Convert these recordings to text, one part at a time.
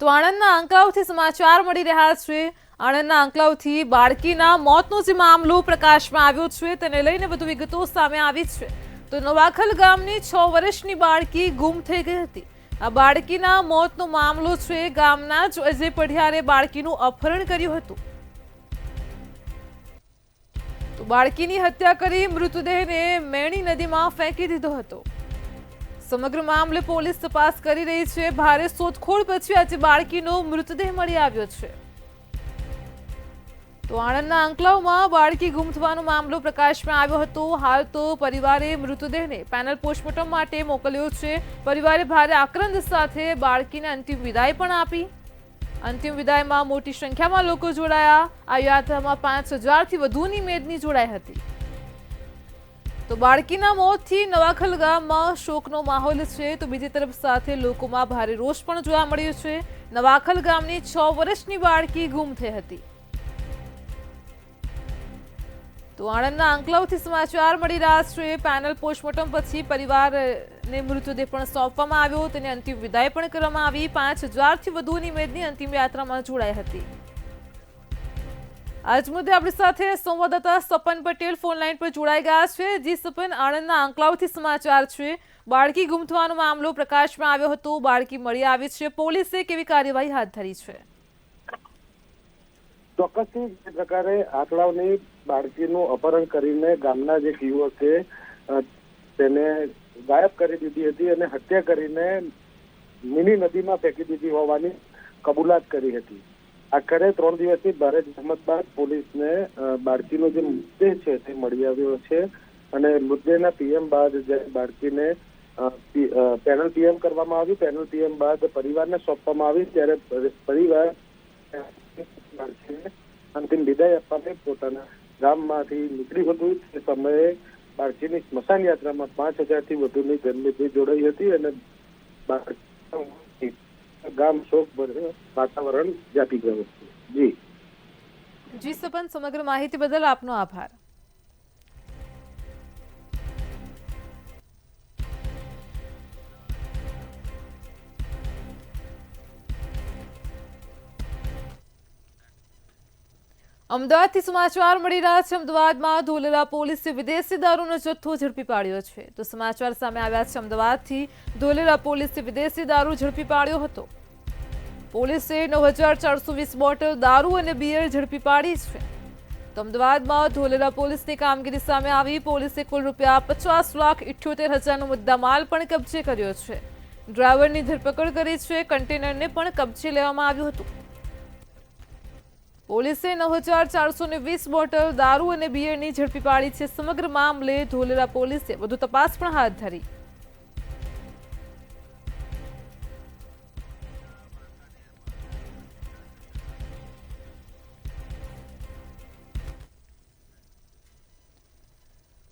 તો આણંદના આંકલાઓથી સમાચાર મળી રહ્યા છે। આણંદના આંકલાઓથી બાળકીના મોતનો જે મામલો પ્રકાશમાં આવ્યો છે તેને લઈને વધુ વિગતો સામે આવી છે। તો નવાખલ ગામની 6 વર્ષની બાળકી ગુમ થઈ ગઈ હતી। આ બાળકીના મોતનો મામલો છે। ગામના જ અજય પઢિયારે બાળકીનું અપહરણ કર્યું હતું। તો બાળકીની હત્યા કરી મૃતદેહને મેણી નદીમાં ફેંકી દીધો હતો। સમગ્ર મામલે પોલીસ તપાસ કરી રહી છે। ભારે શોધખોળ પછી આજે બાળકીનો મૃતદેહ મળી આવ્યો છે। તો આણંદના આંકલાવમાં બાળકી ગુમ થવાનો મામલો પ્રકાશમાં આવ્યો હતો। હાલ તો પરિવારે મૃતદેહને પેનલ પોસ્ટમોર્ટમ માટે મોકલ્યો છે। પરિવારે ભારે આક્રંદ સાથે બાળકીને અંતિમ વિદાય પણ આપી। અંતિમ વિદાયમાં મોટી સંખ્યામાં લોકો જોડાયા। આ યાત્રામાં 5000થી વધુની મેદની જોડાઈ હતી। તો બાળકીના મોતથી નવાખલ ગામમાં શોકનો માહોલ છે। તો બીજી તરફ સાથે લોકોમાં ભારે રોષ પણ જોવા મળ્યો છે। નવાખલ ગામની 6 વર્ષની બાળકી ગુમ થઈ હતી। તો આણંદના આંકલાવથી સમાચાર મળી રહ્યા છે। પેનલ પોસ્ટમોર્ટમ પછી પરિવારને મૃતદેહ પણ સોંપવામાં આવ્યો। તેને અંતિમ વિદાય પણ કરવામાં આવી। 5000થી વધુની મેદની અંતિમ યાત્રામાં જોડાઈ હતી। આજ મુદ્દે આપણી સાથે સંવાદદાતા સપન પટેલ ફોન લાઈન પર જોડાઈ ગયા છે। જી સપન, આણંદના આંકલાવથી સમાચાર છે। બાળકી ગુમ થવાનો મામલો પ્રકાશમાં આવ્યો હતો। બાળકી મળી આવી છે। પોલીસે કેવી કાર્યવાહી હાથ ધરી છે? ચોક્કસથી જે પ્રકારે આંકલાવની બાળકીનું અપહરણ કરીને ગામના જે યુવકે તેને ગાયબ કરી દીધી હતી અને હત્યા કરીને મિની નદીમાં ફેંકી દીધી હોવાની કબૂલાત કરી હતી। આખરે 3 દિવસની ભારે જહેમત બાદ પોલીસને બાળકીનો જે મૃતદેહ છે તે મળી આવ્યો છે અને મૃતદેહના પીએમ બાદ બાળકીને પેનલ પીએમ કરવામાં આવ્યું। પેનલ પીએમ બાદ પરિવારને સોંપવામાં આવી। ત્યારે પરિવાર બાળકીને અંતિમ વિદાય આપવા પોતાના ગામમાંથી નીકળ્યું હતું। તે સમયે બાળકીની સ્મશાન યાત્રામાં 5000થી વધુની જનમેદની જોડાઈ હતી અને ગામ શોકભર્યું વાતાવરણ વ્યાપી ગયું છે। જી સપન, સમગ્ર માહિતી બદલ આપનો આભાર। અમદાવાદથી સમાચાર મળી રહ્યા છે। અમદાવાદમાં ધોલેરા પોલીસે વિદેશી દારૂનો જથ્થો ઝડપી પાડ્યો છે। તો સમાચાર સામે આવ્યા છે। અમદાવાદથી ધોલેરા પોલીસે વિદેશી દારૂ ઝડપી પાડ્યો હતો। પોલીસે 9420 બોટલ દારૂ અને બિયર ઝડપી પાડી છે। તો અમદાવાદમાં ધોલેરા પોલીસની કામગીરી સામે આવી। પોલીસે કુલ ₹50,78,000નો મુદ્દામાલ પણ કબજે કર્યો છે। ડ્રાઈવરની ધરપકડ કરી છે। કન્ટેનરને પણ કબજે લેવામાં આવ્યું હતું। પોલીસે 9420 બોટલ દારૂ અને બિયરની ઝડપી પાડી છે। સમગ્ર મામલે ધોલેરા પોલીસે વધુ તપાસ પણ હાથ ધરી।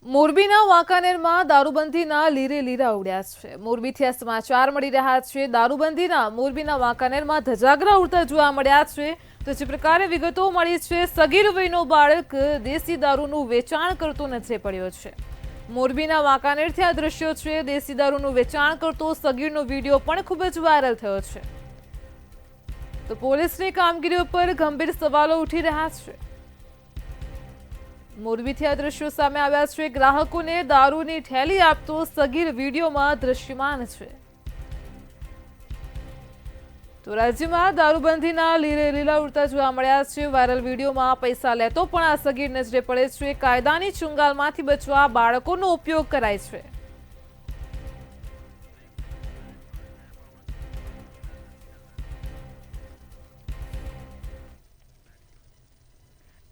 મોરબીના વાંકાનેરમાં દારૂબંધીના લીરે લીરા ઉડ્યા છે। મોરબીથી આ સમાચાર મળી રહ્યા છે। દારૂબંધીના મોરબીના વાંકાનેરમાં ધજાગરા ઉડતા જોવા મળ્યા છે। તો જે પ્રકારે વિગતો મળી છે, સગીર વયનો બાળક દેશી દારૂનું વેચાણ કરતો નજરે પડ્યો છે। મોરબીના વાંકાનેરથી આ દ્રશ્યો છે। દેશી દારૂનું વેચાણ કરતો સગીરનો વિડીયો પણ ખૂબ જ વાયરલ થયો છે। તો પોલીસની કામગીરી ઉપર ગંભીર સવાલો ઉઠી રહ્યા છે। મોરબીથી આ દ્રશ્યો સામે આવ્યા છે। ગ્રાહકોને દારૂની થેલી આપતો સગીર વિડીયોમાં દ્રશ્યમાન છે। તો રાજ્યમાં દારૂબંધીના લીરે લીલા ઉડતા જોવા મળ્યા છે। વાયરલ વિડીયોમાં પૈસા લેતો પણ આ સગીર નજરે પડે છે। કાયદાની ચુંગાલમાંથી બચવા બાળકોનો ઉપયોગ કરાય છે।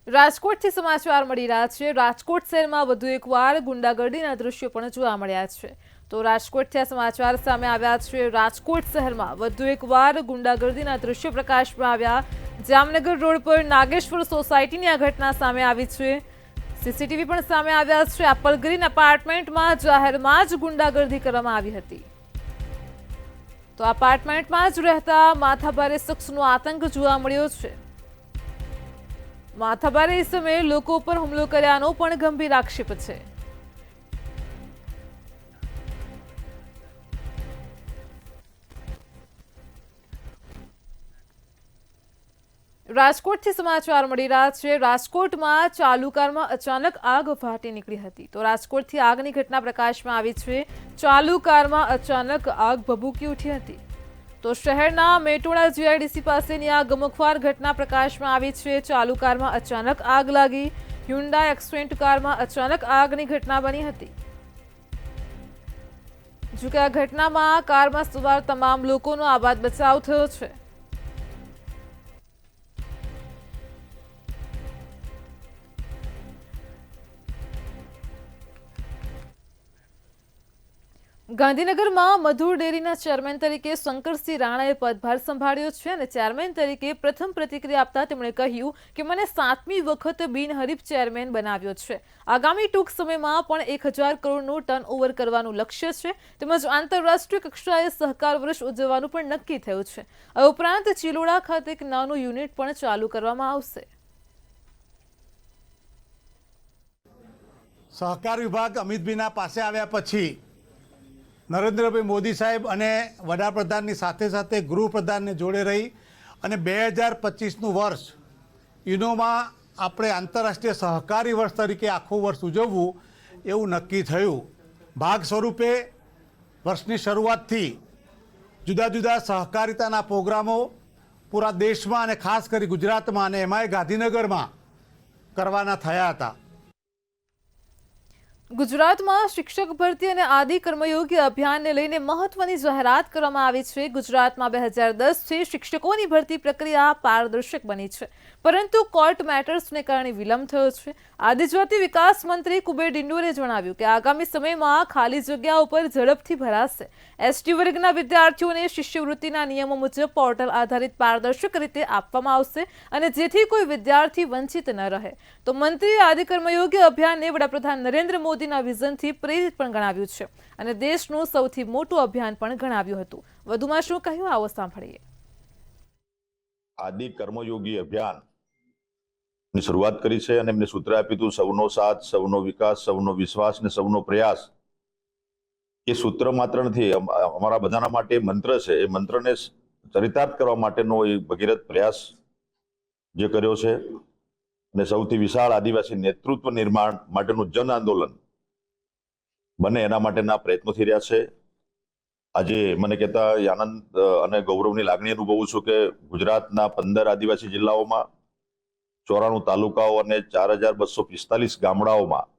રાજકોટથી સમાચાર મળી રહ્યા છે। રાજકોટ શહેરમાં વધુ એકવાર ગુંડાગર્દીના દ્રશ્યો પણ જોવા મળ્યા છે। તો રાજકોટથી આ સમાચાર સામે આવ્યા છે। રાજકોટ શહેરમાં વધુ એકવાર ગુંડાગર્દીના દ્રશ્યો પ્રકાશમાં આવ્યા। જામનગર રોડ પર નાગેશ્વર સોસાયટીની આ ઘટના સામે આવી છે। સીસીટીવી પણ સામે આવ્યા છે। એપલ ગ્રીન એપાર્ટમેન્ટમાં જાહેરમાં જ ગુંડાગર્દી કરવામાં આવી હતી। તો એપાર્ટમેન્ટમાં જ રહેતા માથાભારે શખ્સનો આતંક જોવા મળ્યો છે। માથાભારે ઇસમે લોકો પર હુમલો કર્યાનો પણ ગંભીર આક્ષેપ છે। રાજકોટથી સમાચાર મળી રહ્યા છે। રાજકોટમાં ચાલુ કારમાં અચાનક આગ ફાટી નીકળી હતી। તો રાજકોટથી આગની ઘટના પ્રકાશમાં આવી છે। ચાલુ કારમાં અચાનક આગ ભભૂકી ઉઠી હતી। તો શહેરના મેટોડા જીઆઈડીસી પાસેની આ ગમખ્વાર ઘટના પ્રકાશમાં આવી છે। ચાલુ કારમાં અચાનક આગ લાગી। હ્યુન્ડાઈ એક્સેન્ટ કારમાં અચાનક આગની ઘટના બની હતી। જો કે આ ઘટનામાં કારમાં સવાર તમામ લોકોનો આબાદ બચાવ થયો છે। ગાંધીનગરમાં મધુર ડેરીના ચેરમેન તરીકે શંકરસિંહ રાણાએ પદભાર સંભાળ્યો છે અને ચેરમેન તરીકે પ્રથમ પ્રતિક્રિયા આપતા તેમણે કહ્યું કે મને 7મી વખત બિનહરીફ ચેરમેન બનાવ્યો છે। આગામી ટૂંક સમયમાં પણ 1000 કરોડનું ટર્નઓવર કરવાનું લક્ષ્ય છે તેમજ આંતરરાષ્ટ્રીય કક્ષાએ સહકાર વર્ષ ઉજવવાનું પણ નક્કી થયું છે। આ ઉપરાંત ચિલોડા ખાતે એક નાનું યુનિટ પણ ચાલુ કરવામાં આવશે। સહકાર વિભાગ અમિતભાઈના પાસે આવ્યા પછી નરેન્દ્રભાઈ મોદી સાહેબ અને વડાપ્રધાનની સાથે સાથે ગૃહપ્રધાનને જોડે રહી અને 2025નું વર્ષ યુનોમાં આપણે આંતરરાષ્ટ્રીય સહકારી વર્ષ તરીકે આખું વર્ષ ઉજવવું એવું નક્કી થયું। ભાગ સ્વરૂપે વર્ષની શરૂઆતથી જુદા જુદા સહકારિતાના પ્રોગ્રામો પૂરા દેશમાં અને ખાસ કરી ગુજરાતમાં અને એમાંય ગાંધીનગરમાં કરવાના થયા હતા। ગુજરાતમાં શિક્ષક ભરતી અને આદિ કર્મયોગી અભિયાનને લઈને મહત્વની જાહેરાત કરવામાં આવી છે। ગુજરાતમાં 2010થી શિક્ષકોની ભરતી પ્રક્રિયા પારદર્શક બની છે પરંતુ કોર્ટ મેટર્સને કારણે વિલંબ થયો છે। આદિજાતિ વિકાસ મંત્રી કુબેર ડિંડોરે જણાવ્યું કે આગામી સમયમાં ખાલી જગ્યાઓ પર ઝડપથી ભરાશે। એસટી વર્ગના વિદ્યાર્થીઓને શિષ્યવૃત્તિના નિયમો મુજબ પોર્ટલ આધારિત પારદર્શક રીતે આપવામાં આવશે અને જેથી કોઈ વિદ્યાર્થી વંચિત ન રહે। તો મંત્રીએ આદિ કર્મયોગી અભિયાનને વડાપ્રધાન નરેન્દ્ર મોદીના વિઝનથી પ્રેરિત પણ ગણાવ્યું છે અને દેશનું સૌથી મોટું અભિયાન પણ ગણાવ્યું હતું। વધુમાં શું કહ્યું આવો સાંભળીએ। આદિ કર્મયોગી અભિયાન ની શરૂઆત કરી છે અને એમને સૂત્ર આપ્યું હતું સૌનો સાથ, સૌનો વિકાસ, સૌનો વિશ્વાસ ને સૌનો પ્રયાસ। એ સૂત્ર માત્ર નથી, અમારા બધાના માટે મંત્ર છે। એ મંત્રને ચરિતાર્થ કરવા માટેનો એ ભગીરથ પ્રયાસ જે કર્યો છે અને સૌથી વિશાળ આદિવાસી નેતૃત્વ નિર્માણ માટેનું જન આંદોલન બને એના માટેના પ્રયત્નો થઈ રહ્યા છે। આજે મને કહેતા આનંદ અને ગૌરવની લાગણી અનુભવું છું કે ગુજરાતના 15 આદિવાસી જિલ્લાઓમાં 94 તાલુકાઓ અને 4245 ગામડાઓમાં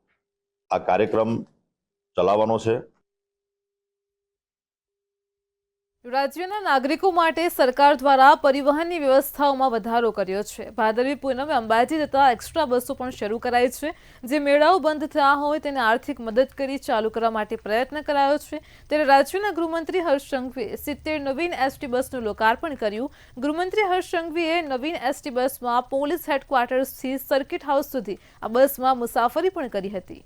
આ કાર્યક્રમ ચલાવવાનો છે। રાજ્યના નાગરિકો માટે સરકાર દ્વારા પરિવહનની વ્યવસ્થાઓમાં વધારો કર્યો છે। ભાદરવી પૂનમે અંબાજી જતા એક્સ્ટ્રા બસો પણ શરૂ કરાઈ છે જે મેળાઓ બંધ થયા હોય તેને આર્થિક મદદ કરી ચાલુ કરવા માટે પ્રયત્ન કરાયો છે। ત્યારે રાજ્યના ગૃહમંત્રી હર્ષ સંઘવીએ 70 નવીન એસટી બસનું લોકાર્પણ કર્યું। ગૃહમંત્રી હર્ષ સંઘવીએ નવીન એસટી બસમાં પોલીસ હેડક્વાર્ટર્સથી સર્કિટ હાઉસ સુધી આ બસમાં મુસાફરી પણ કરી હતી।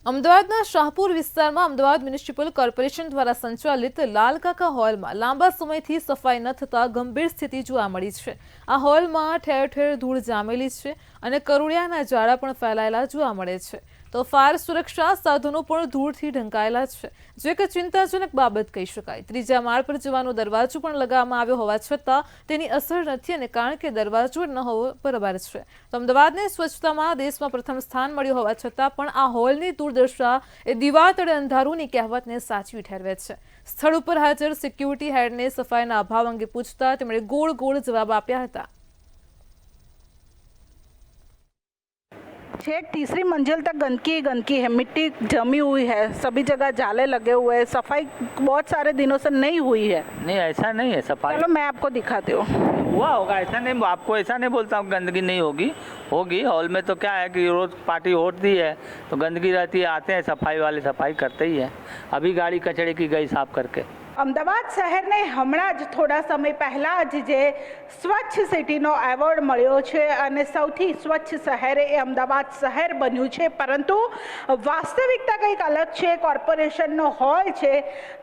અમદાવાદના શાહપુર વિસ્તારમાં અમદાવાદ મ્યુનિસિપલ કોર્પોરેશન દ્વારા સંચાલિત લાલકાકા હોલમાં લાંબા સમયથી સફાઈ ન થતા ગંભીર સ્થિતિ જોવા મળી છે। આ હોલમાં ઠેર ઠેર ધૂળ જામેલી છે અને કરોળિયાના ઝાડા પણ ફેલાયેલા જોવા મળે છે। તો ફાયર સુરક્ષા સાધનો પણ ધૂળથી ઢંકાયેલા છે જે કે ચિંતાજનક બાબત કહી શકાય। ત્રીજા માળ પર જવાનો દરવાજો પણ લગાવવામાં આવ્યો હોવા છતાં તેની અસર નથી અને કારણ કે દરવાજો ન હોવો બરાબર છે। તો અમદાવાદને સ્વચ્છતામાં દેશમાં પ્રથમ સ્થાન મળ્યું હોવા છતાં પણ આ હોલની દુર્દશા એ દીવાલ તળે અંધારુંની કહેવતને સાચવી ઠેરવે છે। સ્થળ ઉપર હાજર સિક્યુરિટી હેડને સફાઈના અભાવ અંગે પૂછતા તેમણે ગોળ ગોળ જવાબ આપ્યા હતા। छेक तीसरी मंजिल तक गंदगी ही गंदगी है, मिट्टी जमी हुई है, सभी जगह जाले लगे हुए हैं, सफाई बहुत सारे दिनों से नहीं हुई है। नहीं ऐसा नहीं है सफाई। चलो मैं आपको दिखाती हूँ। हुआ होगा, ऐसा नहीं, आपको ऐसा नहीं बोलता हूँ गंदगी नहीं होगी, होगी। हॉल में तो क्या है कि रोज पार्टी होती है तो गंदगी रहती है, आते हैं सफाई वाले सफाई करते ही है। अभी गाड़ी कचड़े की गई साफ करके। અમદાવાદ શહેરને હમણાં જ થોડા સમય પહેલાં જ જે સ્વચ્છ સિટીનો એવોર્ડ મળ્યો છે અને સૌથી સ્વચ્છ શહેર એ અમદાવાદ શહેર બન્યું છે, પરંતુ વાસ્તવિકતા કંઈક અલગ છે. કોર્પોરેશનનો હોલ છે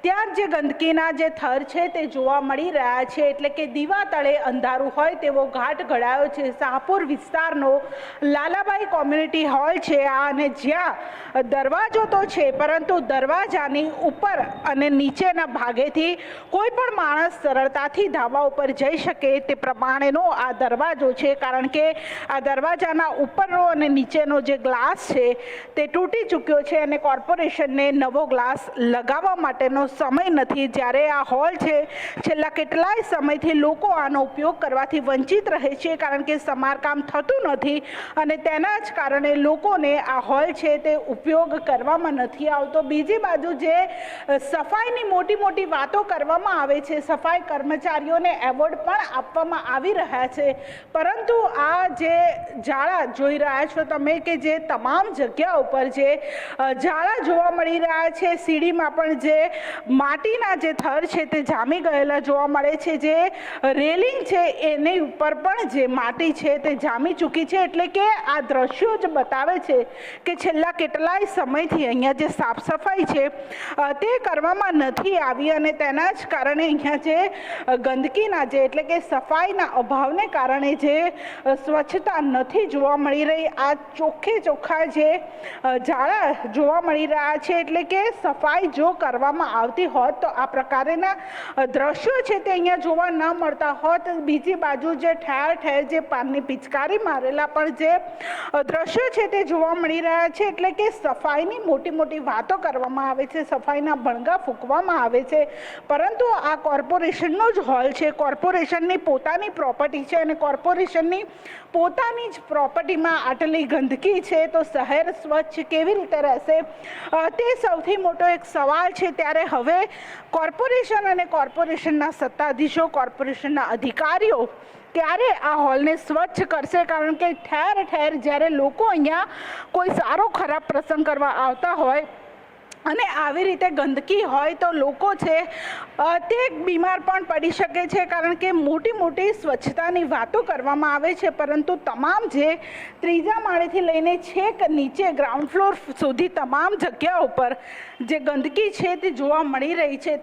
ત્યાં જે ગંદકીના જે થર છે તે જોવા મળી રહ્યા છે, એટલે કે દીવા તળે અંધારું હોય તેવો ઘાટ ઘડાયો છે. શાહપુર વિસ્તારનો લાલાભાઈ કોમ્યુનિટી હોલ છે આ, અને જ્યાં દરવાજો તો છે પરંતુ દરવાજાની ઉપર અને નીચેના ભાગેથી કોઈ પણ માણસ સરળતાથી ધાબા ઉપર જઈ શકે તે પ્રમાણેનો આ દરવાજો છે, કારણ કે આ દરવાજાના ઉપરનો અને નીચેનો જે ગ્લાસ છે તે તૂટી ચૂક્યો છે અને કોર્પોરેશનને નવો ગ્લાસ લગાવવા માટેનો સમય નથી. જ્યારે આ હોલ છે છેલ્લા કેટલાય સમયથી લોકો આનો ઉપયોગ કરવાથી વંચિત રહે છે, કારણ કે સમારકામ થતું નથી અને તેના જ કારણે લોકોને આ હોલ છે તે ઉપયોગ કરવામાં નથી આવતો. બીજી બાજુ જે સફાઈની મોટી વાતો કરવામાં આવે છે, સફાઈ કર્મચારીઓને એવોર્ડ પણ આપવામાં આવી રહ્યા છે, પરંતુ આ જે જાળા જોઈ રહ્યા છો તમે કે જે તમામ જગ્યા ઉપર જે જાળા જોવા મળી રહ્યા છે, સીડીમાં પણ જે માટીના જે થર છે તે જામી ગયેલા જોવા મળે છે, જે રેલિંગ છે એની ઉપર પણ જે માટી છે તે જામી ચૂકી છે. એટલે કે આ દ્રશ્યો જ બતાવે છે કે છેલ્લા કેટલાય સમયથી અહીંયા જે સાફ સફાઈ છે તે કરવામાં નથી આવી અને તેના જ કારણે અહીંયા જે ગંદકીના જે એટલે કે સફાઈના અભાવને કારણે જે સ્વચ્છતા નથી જોવા મળી રહી. આ ચોખ્ખા જે જાળા જોવા મળી રહ્યા છે, એટલે કે સફાઈ જો કરવામાં આવતી હોત તો આ પ્રકારના દ્રશ્યો છે તે અહીંયા જોવા ન મળતા હોત. બીજી બાજુ જે ઠેર જે પાનની પિચકારી મારેલા પણ જે દ્રશ્યો છે તે જોવા મળી રહ્યા છે, એટલે કે સફાઈની મોટી વાતો કરવામાં આવે છે, સફાઈના ભણગા ફૂંકવામાં આવે છે, પરંતુ આ કોર્પોરેશનનો જ હોલ છે, કોર્પોરેશનની પોતાની પ્રોપર્ટી છે અને કોર્પોરેશનની પોતાની જ પ્રોપર્ટીમાં આટલી ગંદકી છે તો શહેર સ્વચ્છ કેવી રીતે રહેશે તે સૌથી મોટો એક સવાલ છે. ત્યારે હવે કોર્પોરેશન અને કોર્પોરેશનના સત્તાધીશો, કોર્પોરેશનના અધિકારીઓ ક્યારે આ હોલને સ્વચ્છ કરશે, કારણ કે ઠેર જ્યારે લોકો અહીંયા કોઈ સારો ખરાબ પ્રસંગ કરવા આવતા હોય અને આવી રીતે ગંદકી હોય તો લોકો છે તે બીમાર પણ પડી શકે છે, કારણ કે મોટી સ્વચ્છતાની વાતો કરવામાં આવે છે, પરંતુ તમામ જે ત્રીજા માળેથી લઈને છેક નીચે ગ્રાઉન્ડ ફ્લોર સુધી તમામ જગ્યા ઉપર જે ગંદકી છે તે જોવા મળી રહી છે.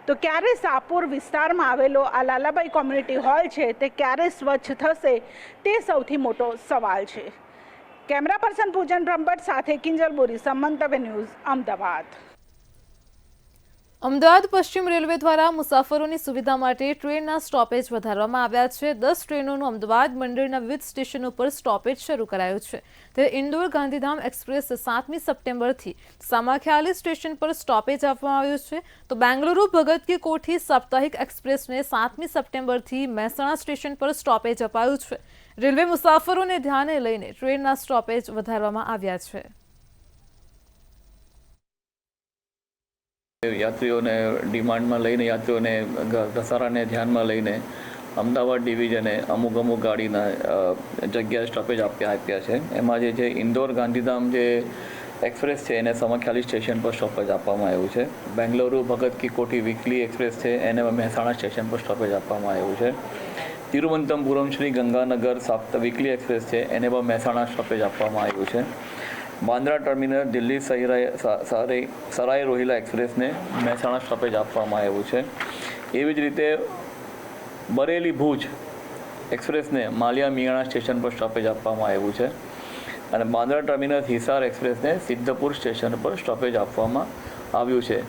તો ક્યારે શાહપુર વિસ્તારમાં આવેલો આ લાલાભાઈ કોમ્યુનિટી હોલ છે તે ક્યારે સ્વચ્છ થશે તે સૌથી મોટો સવાલ છે. કેમેરા પર્સન પૂજન બ્રહ્મભટ્ટ સાથે કિંજલ બોરી, સમંતવ્ય ન્યૂઝ, અમદાવાદ. અમદાવાદ પશ્ચિમ રેલવે દ્વારા મુસાફરોની સુવિધા માટે ટ્રેનના સ્ટોપેજ વધારવામાં આવ્યા છે. 10 ટ્રેનોનું અમદાવાદ મંડળના વિવિધ સ્ટેશનો પર સ્ટોપેજ શરૂ કરાયું છે. ત્યારે ઇન્દોર ગાંધીધામ એક્સપ્રેસ 7મી સપ્ટેમ્બરથી સામાખ્યાલી સ્ટેશન પર સ્ટોપેજ આપવામાં આવ્યું છે, તો બેંગલુરુ ભગત કી કોઠી સાપ્તાહિક એક્સપ્રેસને 7મી સપ્ટેમ્બરથી મહેસાણા સ્ટેશન પર સ્ટોપેજ અપાયું છે. રેલવે મુસાફરોને ધ્યાને લઈને ટ્રેનના સ્ટોપેજ વધારવામાં આવ્યા છે. યાત્રીઓને ડિમાન્ડમાં લઈને, યાત્રીઓને ઘસારાને ધ્યાનમાં લઈને અમદાવાદ ડિવિઝને અમુક ગાડીના જગ્યાએ સ્ટોપેજ આપ્યા છે. એમાં જે ઇન્દોર ગાંધીધામ જે એક્સપ્રેસ છે એને સામાખ્યાલી સ્ટેશન પર સ્ટોપેજ આપવામાં આવ્યું છે. બેંગલુરુ ભગત કી કોઠી વીકલી એક્સપ્રેસ છે એને મહેસાણા સ્ટેશન પર સ્ટોપેજ આપવામાં આવ્યું છે. તિરુવનંતપુરમ શ્રી ગંગાનગર વીકલી એક્સપ્રેસ છે એને પણ મહેસાણા સ્ટોપેજ આપવામાં આવ્યું છે. બાંદ્રા ટર્મિનલ દિલ્હી સરાય રોહિલા એક્સપ્રેસને મહેસાણા સ્ટોપેજ આપવામાં આવ્યું છે. એવી જ રીતે બરેલી ભુજ એક્સપ્રેસને માલિયા મિયાણા સ્ટેશન પર સ્ટોપેજ આપવામાં આવ્યું છે અને બાંદ્રા ટર્મિનલ હિસાર એક્સપ્રેસને સિદ્ધપુર સ્ટેશન પર સ્ટોપેજ આપવામાં આવ્યું છે.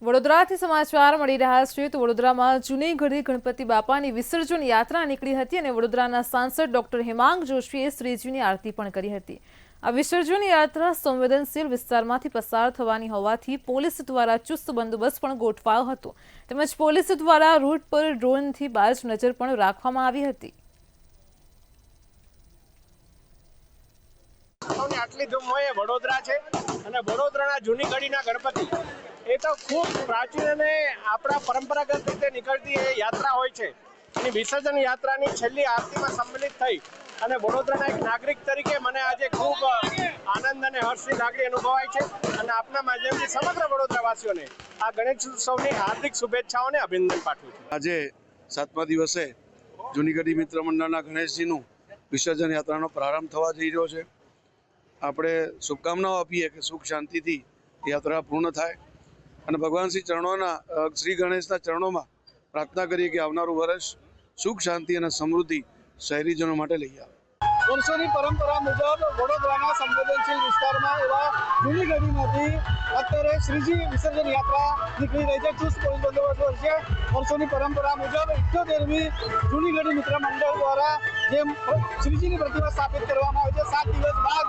વડોદરાથી સમાચાર મળી રહ્યા છે તો વડોદરામાં જૂની ગઢી ગણપતિ બાપાની વિસર્જન યાત્રા નીકળી હતી અને વડોદરાના સાંસદ ડોક્ટર હેમાંગ જોશીએ શ્રીજીની આરતી પણ કરી હતી. આ વિસર્જન યાત્રા સંવેદનશીલ વિસ્તારમાંથી પસાર થવાની હોવાથી પોલીસ દ્વારા ચુસ્ત બંદોબસ્ત પણ ગોઠવાયો હતો, તેમજ પોલીસ દ્વારા રૂટ પર ડ્રોનથી બાજ નજર પણ રાખવામાં આવી હતી. આટલી ધૂમ હોય વડોદરા છે અને વડોદરાના જૂની ગઢીના ગણપતિ એ તો ખૂબ પ્રાચીન અને આપણા પરંપરાગત રીતે નીકળતી એ યાત્રા હોય છે. એની વિસર્જન યાત્રાની છેલ્લી આરતીમાં સંમિલિત થઈ અને વડોદરાના એક નાગરિક તરીકે મને આજે ખૂબ આનંદ અને હર્ષની લાગણી અનુભવાય છે અને આપના માધ્યમથી સમગ્ર વડોદરાવાસીઓને આ ગણેશ ઉત્સવની હાર્દિક શુભેચ્છાઓ અને અભિનંદન પાઠવું છું. આજે 7મા દિવસે જૂની ગઢી મિત્ર મંડળના ગણેશજીનું વિસર્જન યાત્રાનો પ્રારંભ થવા જઈ રહ્યો છે. આપણે શુભકામનાઓ આપીએ કે સુખ શાંતિથી યાત્રા પૂર્ણ થાય અને ભગવાન શ્રી ગણેશના ચરણોમાં પ્રાર્થના કરીએ કે આવનારું વર્ષ સુખ શાંતિ અને સમૃદ્ધિ શહેરીજનો માટે લઈ આવે. વર્ષોની પરંપરા મુજબ વડોદરાના સંવેદનશીલ વિસ્તારમાં એવા જૂની ગઢીમાંથી અત્યારે શ્રીજી વિસર્જન યાત્રા નીકળી રહી છે. ચુસ્ત પોલીસ બંદોબસ્ત વચ્ચે વર્ષોની પરંપરા મુજબ 78મી જૂની ગઢી મિત્ર મંડળ દ્વારા જે શ્રીજીની પ્રતિમા સ્થાપિત કરવામાં આવે છે 7 દિવસ બાદ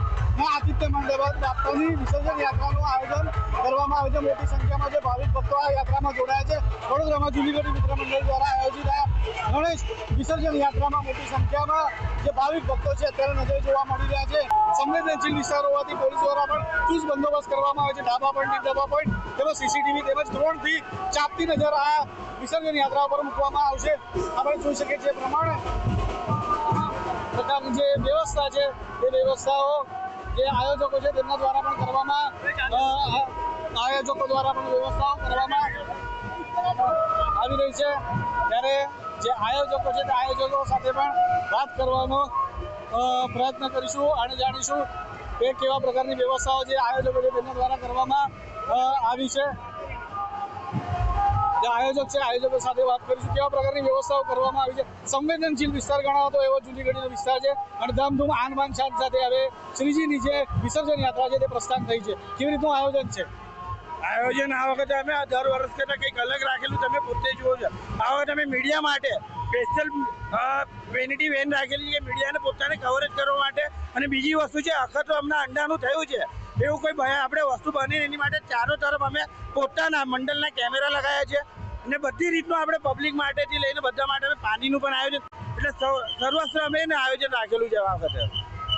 આતિથ્ય મંડળ બાપાની વિસર્જન યાત્રાનું આયોજન કરવામાં આવે છે. મોટી સંખ્યામાં જે ભાવિક ભક્તો આ યાત્રામાં જોડાયા છે. વડોદરામાં જૂની ગઢી મિત્ર મંડળ દ્વારા આયોજિત આ ગણેશ વિસર્જન યાત્રામાં મોટી સંખ્યામાં જે ભાવિક ભક્તો છે અત્યારે નજરે જોવા મળી રહ્યા છે. સંવેદનશીલ વિસ્તાર હોવાથી પોલીસ દ્વારા પણ ચુસ્ત બંદોબસ્ત કરવામાં આવે છે. Dhaba point, deep dhaba point તેમજ સીસીટીવી તેમજ ડ્રોનથી ચાપતી નજર આ વિસર્જન યાત્રા પર મૂકવામાં આવશે. આપણે જોઈ શકીએ છીએ પ્રમાણે પ્રકારની જે વ્યવસ્થા છે એ વ્યવસ્થાઓ જે આયોજકો છે તેમના દ્વારા પણ કરવામાં વ્યવસ્થાઓ કરવામાં આવી રહી છે. ત્યારે જે આયોજકો છે તે આયોજકો સાથે પણ વાત કરવાનો પ્રયત્ન કરીશું અને જાણીશું કે કેવા પ્રકારની વ્યવસ્થાઓ જે આયોજકો છે તેમના દ્વારા કરવામાં આવી છે. જે આયોજક છે આયોજકો સાથે વાત કરીશું કેવા પ્રકારની વ્યવસ્થાઓ કરવામાં આવી છે. સંવેદનશીલ વિસ્તાર ગણાતો એવો જૂની ગઢીનો વિસ્તાર છે અને ધામધૂમ આન બાન શાન સાથે હવે શ્રીજીની જે વિસર્જન યાત્રા છે તે પ્રસ્થાન થઈ છે. કેવી રીતનું આયોજન છે? આયોજન આ વખતે અમે દર વર્ષ કરતાં કંઈક અલગ રાખેલું તમે પોતે જુઓ છો. આ વખતે અમે મીડિયા માટે સ્પેશિયલ વેનિટી વેન રાખેલી છે મીડિયાને પોતાને કવરેજ કરવા માટે. અને બીજી વસ્તુ છે અખતરો હમણાં અંડાનું થયું છે એવું કોઈ આપણે વસ્તુ બની એની માટે ચારો તરફ અમે પોતાના મંડળના કેમેરા લગાવ્યા છે અને બધી રીતનું આપણે પબ્લિક માટેથી લઈને બધા માટે અમે પાણીનું પણ આયોજન એટલે સર્વસ્ત્ર અમે એને આયોજન રાખેલું છે આ વખતે.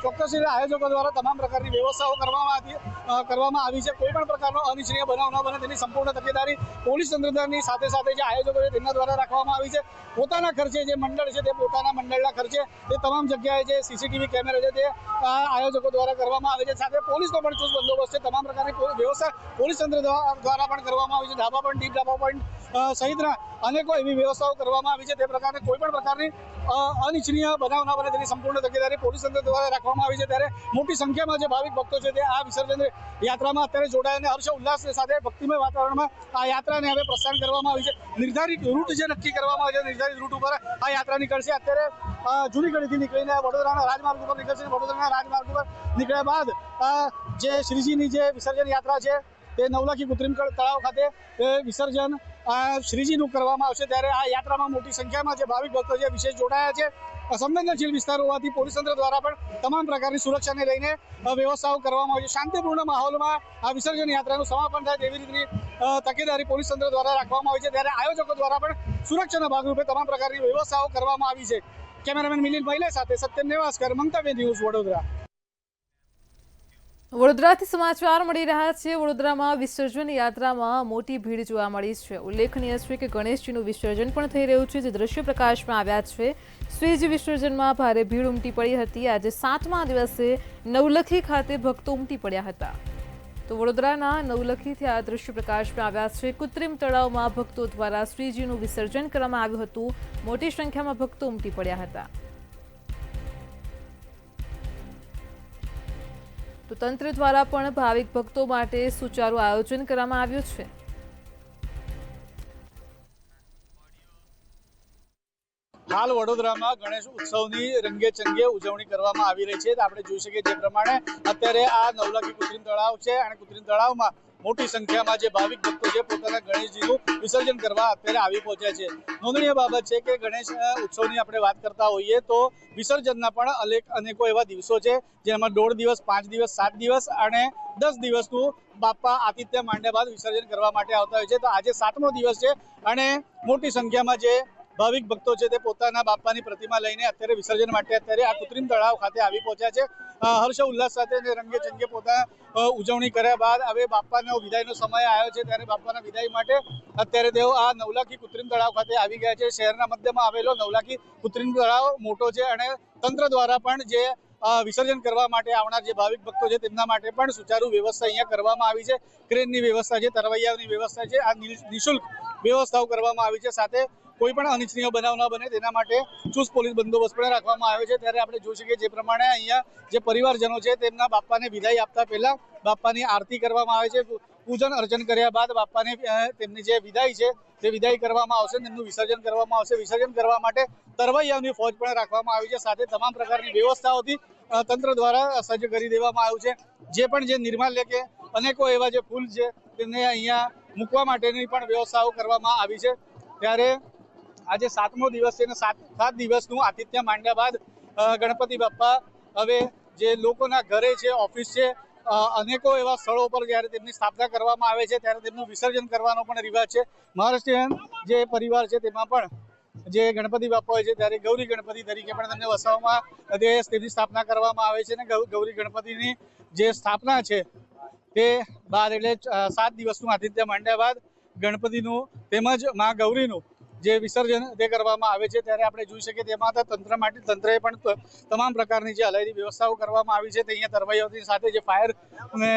ચોક્કસ રીતે આયોજકો દ્વારા તમામ પ્રકારની વ્યવસ્થાઓ કરવામાં આવી છે. કોઈ પણ પ્રકારનો અનિચ્છનીય બનાવ ન બને તેની સંપૂર્ણ તકેદારી પોલીસ તંત્રની સાથે સાથે જે આયોજકો છે તેમના દ્વારા રાખવામાં આવી છે. પોતાના ખર્ચે જે મંડળ છે તે પોતાના મંડળના ખર્ચે તે તમામ જગ્યાએ જે સીસીટીવી કેમેરા છે તે આયોજકો દ્વારા કરવામાં આવે છે. સાથે પોલીસનો પણ ચુસ્ત બંદોબસ્ત છે. તમામ પ્રકારની વ્યવસ્થા પોલીસ તંત્ર દ્વારા પણ કરવામાં આવી છે. Dhaba point, deep dhaba point સહિતના અનેકો એવી વ્યવસ્થાઓ કરવામાં આવી છે. તે પ્રકારે કોઈ પણ પ્રકારની અનિચ્છનીય બનાવ ન બને તેની સંપૂર્ણ તકેદારી પોલીસ તંત્ર દ્વારા રાખવામાં આવી છે. ત્યારે મોટી સંખ્યામાં જે ભાવિક ભક્તો છે તે આ વિસર્જન યાત્રામાં અત્યારે જોડાઈને હર્ષ ઉલ્લાસ સાથે ભક્તિમય વાતાવરણમાં આ યાત્રાને હવે પ્રસ્થાન કરવામાં આવી છે. નિર્ધારિત રૂટ જે નક્કી કરવામાં આવે છે નિર્ધારિત રૂટ ઉપર આ યાત્રા નીકળશે. અત્યારે જૂની ગઢીથી નીકળીને વડોદરાના રાજમાર્ગ ઉપર નીકળશે. વડોદરાના રાજમાર્ગ ઉપર નીકળ્યા બાદ જે શ્રીજીની જે વિસર્જન યાત્રા છે તે નવલખી કૃત્રિમ તળાવ ખાતે વિસર્જન શ્રીજીનું કરવામાં આવશે. ત્યારે આ યાત્રામાં મોટી સંખ્યામાં જે ભાવિક ભક્તો છે વિશેષ જોડાયા છે. સંવેદનશીલ વિસ્તાર હોવાથી પોલીસ તંત્ર દ્વારા પણ તમામ પ્રકારની સુરક્ષાને લઈને વ્યવસ્થાઓ કરવામાં આવી છે. શાંતિપૂર્ણ માહોલમાં આ વિસર્જન યાત્રાનું સમાપન થાય તેવી રીતની તકેદારી પોલીસ તંત્ર દ્વારા રાખવામાં આવી છે. ત્યારે આયોજકો દ્વારા પણ સુરક્ષાના ભાગરૂપે તમામ પ્રકારની વ્યવસ્થાઓ કરવામાં આવી છે. કેમેરામેન મિલિંદ મહિલા સાથે સત્યમ નેવાસકર, મંતવ્ય ન્યૂઝ, વડોદરા. વડોદરાથી સમાચાર મળી રહ્યા છે. વડોદરામાં વિસર્જન યાત્રામાં મોટી ભીડ જોવા મળી છે. ઉલ્લેખનીય છે કે ગણેશજીનું વિસર્જન પણ થઈ રહ્યું છે જે દ્રશ્ય પ્રકાશમાં આવ્યા છે. શ્રીજી વિસર્જનમાં ભારે ભીડ ઉમટી પડી હતી. આજે 7મા દિવસે નવલખી ખાતે ભક્તો ઉમટી પડ્યા હતા. તો વડોદરાના નવલખીથી આ દ્રશ્ય પ્રકાશમાં આવ્યા છે. કૃત્રિમ તળાવમાં ભક્તો દ્વારા શ્રીજીનું વિસર્જન કરવામાં આવ્યું હતું. મોટી સંખ્યામાં ભક્તો ઉમટી પડ્યા હતા. તો તંત્ર દ્વારા પણ ભાવિક ભક્તો માટે સુચારુ આયોજન કરવામાં આવ્યું છે. હાલ વડોદરામાં ગણેશ ઉત્સવની રંગેચંગે ઉજવણી કરવામાં આવી રહી છે. આપણે જોઈ શકીએ જે પ્રમાણે અત્યારે આ નવલખી કૃત્રિમ તળાવ છે અને કૃત્રિમ તળાવમાં મોટી સંખ્યામાં જે ભાવિક ભક્તો છે પોતાના ગણેશજીનું વિસર્જન કરવા અત્યારે આવી પહોંચ્યા છે. નોંધનીય બાબત છે કે ગણેશ ઉત્સવની આપણે વાત કરતા હોઈએ તો વિસર્જનના પણ અનેકો એવા દિવસો છે જેમાં 1.5 દિવસ, 5 દિવસ, 7 દિવસ અને 10 દિવસનું બાપા આતિથ્ય માંડ્યા બાદ વિસર્જન કરવા માટે આવતા હોય છે. તો આજે 7મો દિવસ છે અને મોટી સંખ્યામાં જે ભાવિક ભક્તો છે તે પોતાના બાપાની પ્રતિમા લઈને અત્યારે વિસર્જન માટે અત્યારે આ કૃત્રિમ તળાવ ખાતે આવી પહોંચ્યા છે. હર્ષ ઉલ્લાસ સાથે રંગેચંગે પોતાના ઉજવણી કર્યા બાદ હવે બાપાનો વિદાયનો સમય આવ્યો છે. ત્યારે બાપાના વિદાય માટે અત્યારે તેઓ આ નવલખી કૃત્રિમ તળાવ ખાતે આવી ગયા છે. શહેરના મધ્યમાં આવેલો નવલખી કૃત્રિમ તળાવ મોટો છે અને તંત્ર દ્વારા પણ જે વિસર્જન કરવા માટે આવનાર જે ભાવિક ભક્તો છે તેમના માટે પણ સુચારુ વ્યવસ્થા અહીંયા કરવામાં આવી છે. ક્રેનની વ્યવસ્થા છે, તરવૈયાની વ્યવસ્થા છે, આ નિઃશુલ્ક વ્યવસ્થાઓ કરવામાં આવી છે. સાથે કોઈ પણ અનિચ્છનીય બનાવ ન બને તેના માટે ચુસ્ત પોલીસ બંદોબસ્ત પણ રાખવામાં આવ્યો છે. ત્યારે આપણે જોઈ શકીએ જે પ્રમાણે અહીંયા જે પરિવારજનો છે તેમના બાપાને વિદાય આપતા પહેલા બાપાની આરતી કરવામાં આવે છે. પૂજન અર્ચન કર્યા બાદ બાપાને તેમની જે વિદાય છે તે વિદાય કરવામાં આવશે, તેમનું વિસર્જન કરવામાં આવશે. વિસર્જન કરવા માટે તરવૈયાઓની ફોજ પણ રાખવામાં આવી છે. સાથે તમામ પ્રકારની વ્યવસ્થાઓથી તંત્ર દ્વારા સજ્જ કરી દેવામાં આવ્યું છે. જે નિર્માલ્ય કે અનેકો એવા જે ફૂલ છે તેમને અહીંયા મૂકવા માટેની પણ વ્યવસ્થાઓ કરવામાં આવી છે. ત્યારે આજે 7મો દિવસ છે અને 7 દિવસનું આતિથ્ય માંડ્યા બાદ ગણપતિ બાપ્પા હવે જે લોકોના ઘરે છે, ઓફિસ છે, અનેકો એવા સ્થળો પર જ્યારે તેમની સ્થાપના કરવામાં આવે છે ત્યારે તેમનું વિસર્જન કરવાનો પણ રિવાજ છે. મહારાષ્ટ્રીયન જે પરિવાર છે તેમાં પણ જે ગણપતિ બાપા હોય છે ત્યારે ગૌરી ગણપતિ તરીકે પણ તેમને વસાવવામાં તેમની સ્થાપના કરવામાં આવે છે. અને ગૌરી ગણપતિની જે સ્થાપના છે તે બાદ એટલે 7 દિવસનું આતિથ્ય માંડ્યા બાદ ગણપતિનું તેમજ મા ગૌરીનું જે વિસર્જન તે કરવામાં આવે છે. ત્યારે આપણે જોઈ શકીએ તેમાં તંત્રએ પણ તમામ પ્રકારની જે અલાયદી વ્યવસ્થાઓ કરવામાં આવી છે. તે અહીંયા તરવૈયાઓની સાથે જે ફાયર અને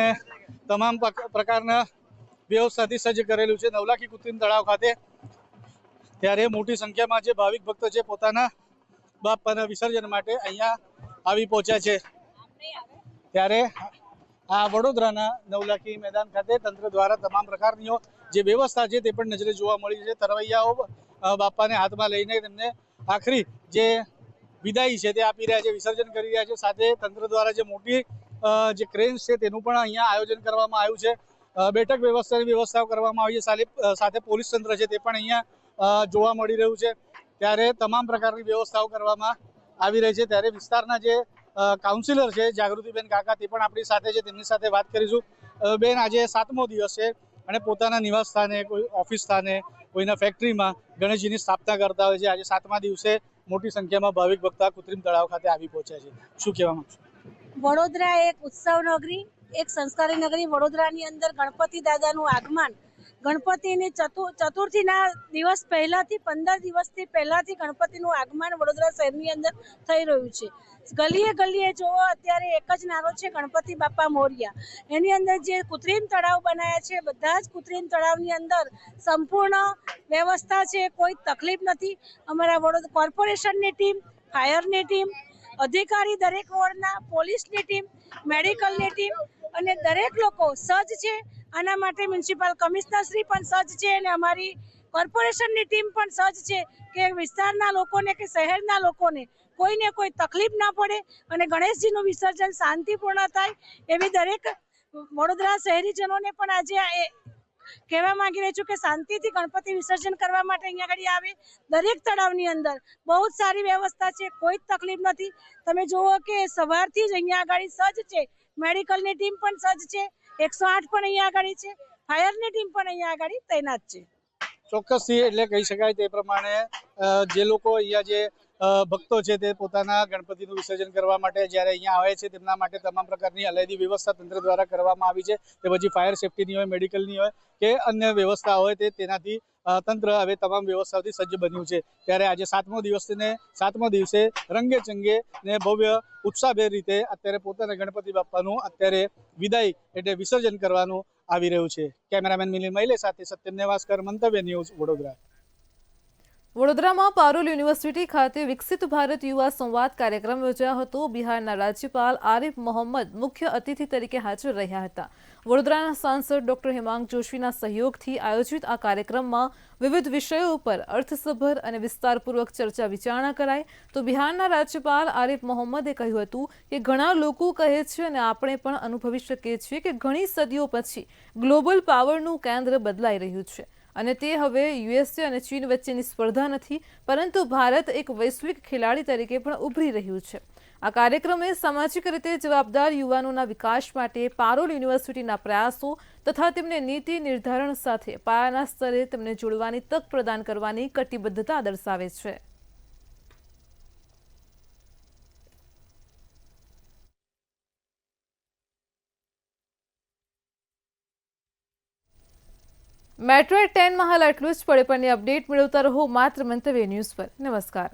તમામ પ્રકારના વ્યવસ્થાથી સજ્જ કરેલું છે નવલાખી કૃત્રિમ તળાવ ખાતે. ત્યારે મોટી સંખ્યામાં જે ભાવિક ભક્તો છે પોતાના બાપાના વિસર્જન માટે અહીંયા આવી પહોંચ્યા છે. ત્યારે આ વડોદરાના નવલાખી મેદાન ખાતે તંત્ર દ્વારા તમામ પ્રકારની જે વ્યવસ્થા છે તે પણ નજરે જોવા મળી છે. તરવૈયાઓ બાપાને હાથમાં લઈને તેમને આખરી જે વિદાય છે તે આપી રહ્યા છે, વિસર્જન કરી રહ્યા છે. સાથે તંત્ર દ્વારા જે મોટી જે ક્રેન્સ છે તેનું પણ અહીંયા આયોજન કરવામાં આવ્યું છે. બેઠક વ્યવસ્થાની વ્યવસ્થાઓ કરવામાં આવી છે. સાથે પોલીસ તંત્ર છે તે પણ અહીંયા જોવા મળી રહ્યું છે. ત્યારે તમામ પ્રકારની વ્યવસ્થાઓ કરવામાં આવી રહી છે. ત્યારે વિસ્તારના જે કાઉન્સિલર છે જાગૃતિબેન કાકા તે પણ આપણી સાથે છે, તેમની સાથે વાત કરીશું. બેન, આજે 7મો દિવસ છે અને પોતાના નિવાસ સ્થાને, કોઈ ઓફિસ સ્થાને, કોઈના ફેક્ટરીમાં ગણેશજીની સ્થાપના કરતા હોય છે. આજે 7મા દિવસે મોટી સંખ્યામાં ભાવિક ભક્તો કૃત્રિમ તળાવ ખાતે આવી પહોંચ્યા છે. શું કહેવા માંગશો? વડોદરા એક ઉત્સવ નગરી, એક સંસ્કારી નગરી. વડોદરાની અંદર ગણપતિ દાદાનું આગમન ગણપતિની ચતુર્થીના દિવસ પહેલાથી 15 દિવસથી પહેલાથી ગણપતિનું આગમન વડોદરા શહેરની અંદર થઈ રહ્યું છે. ગલીએ ગલીએ જોવો અત્યારે એક જ નારો છે, ગણપતિ બાપા મોરિયા. એની અંદર જે કૃત્રિમ તળાવ બનાવ્યા છે, બધા જ કૃત્રિમ તળાવની અંદર સંપૂર્ણ વ્યવસ્થા છે, કોઈ તકલીફ નથી. અમારા વડોદરા કોર્પોરેશનની ટીમ, ફાયરની ટીમ, અધિકારી દરેક વોર્ડના, પોલીસની ટીમ, મેડિકલની ટીમ અને દરેક લોકો સજ્જ છે. આના માટે મ્યુનિસિપલ કમિશનર શ્રી પણ સજ્જ છે અને અમારી કોર્પોરેશનની ટીમ પણ સજ્જ છે કે વિસ્તારના લોકોને કે શહેરના લોકોને કોઈને કોઈ તકલીફ ના પડે અને ગણેશજીનું વિસર્જન શાંતિપૂર્ણ થાય એવી દરેક વડોદરા શહેરીજનોને પણ આજે કહેવા માંગી રહી છું કે શાંતિથી ગણપતિ વિસર્જન કરવા માટે અહીંયા આગળ આવે. દરેક તળાવની અંદર બહુ જ સારી વ્યવસ્થા છે, કોઈ જ તકલીફ નથી. તમે જુઓ કે સવારથી જ અહીંયા આગળ સજ્જ છે. મેડિકલની ટીમ પણ સજ્જ છે, 108 પણ અહીંયા આગળ છે, ફાયરની ટીમ પણ અહીંયા આગળ તૈનાત છે. ચોક્કસથી એટલે કહી શકાય તે પ્રમાણે જે લોકો અહીંયા જે ભક્તો છે તે પોતાના ગણપતિનું વિસર્જન કરવા માટે જ્યારે અહીંયા આવે છે તેમના માટે તમામ પ્રકારની અલાયદી વ્યવસ્થા તંત્ર દ્વારા કરવામાં આવી છે. તે પછી ફાયર સેફટીની હોય, મેડિકલની હોય કે અન્ય વ્યવસ્થા હોય તેનાથી તંત્ર હવે તમામ વ્યવસ્થાઓથી સજ્જ બન્યું છે. ત્યારે આજે 7મા દિવસે રંગે ચંગે ને ભવ્ય ઉત્સાહભેર રીતે અત્યારે પોતાના ગણપતિ બાપાનું અત્યારે વિદાય એટલે વિસર્જન કરવાનું આવી રહ્યું છે. કેમેરામેન મિલિંદ મૈલે સાથે સત્યમ નેવાસકર, મંતવ્ય ન્યૂઝ, વડોદરા. વડોદરામાં પારુલ યુનિવર્સિટી ખાતે વિકસિત ભારત યુવા સંવાદ કાર્યક્રમ યોજાયો હતો. બિહારના રાજ્યપાલ આરિફ મોહમ્મદ મુખ્ય અતિથિ તરીકે હાજર રહ્યા હતા. વડોદરાના સાંસદ ડોક્ટર હેમાંગ જોશીના સહયોગથી આયોજિત આ કાર્યક્રમમાં વિવિધ વિષયો ઉપર અર્થસભર અને વિસ્તારપૂર્વક ચર્ચા વિચારણા કરાઈ. તો બિહારના રાજ્યપાલ આરિફ મોહમ્મદે કહ્યું હતું કે ઘણા લોકો કહે છે અને આપણે પણ અનુભવી શકીએ છીએ કે ઘણી સદીઓ પછી ગ્લોબલ પાવરનું કેન્દ્ર બદલાઈ રહ્યું છે અને તે હવે યુએસએ અને ચીન વચ્ચેની સ્પર્ધા નથી, પરંતુ ભારત એક વૈશ્વિક ખેલાડી તરીકે પણ ઉભરી રહ્યું છે. આ કાર્યક્રમે સામાજિક રીતે જવાબદાર યુવાનોના વિકાસ માટે પારુલ યુનિવર્સિટીના પ્રયાસો તથા તેમને નીતિ નિર્ધારણ સાથે પાયાના સ્તરે તેમને જોડવાની તક પ્રદાન કરવાની કટિબદ્ધતા દર્શાવે છે. મેટ્રો 10 માં હાલ આટલું જ. પડે પણની અપડેટ મેળવતા રહો માત્ર મંતવ્ય ન્યૂઝ પર. નમસ્કાર.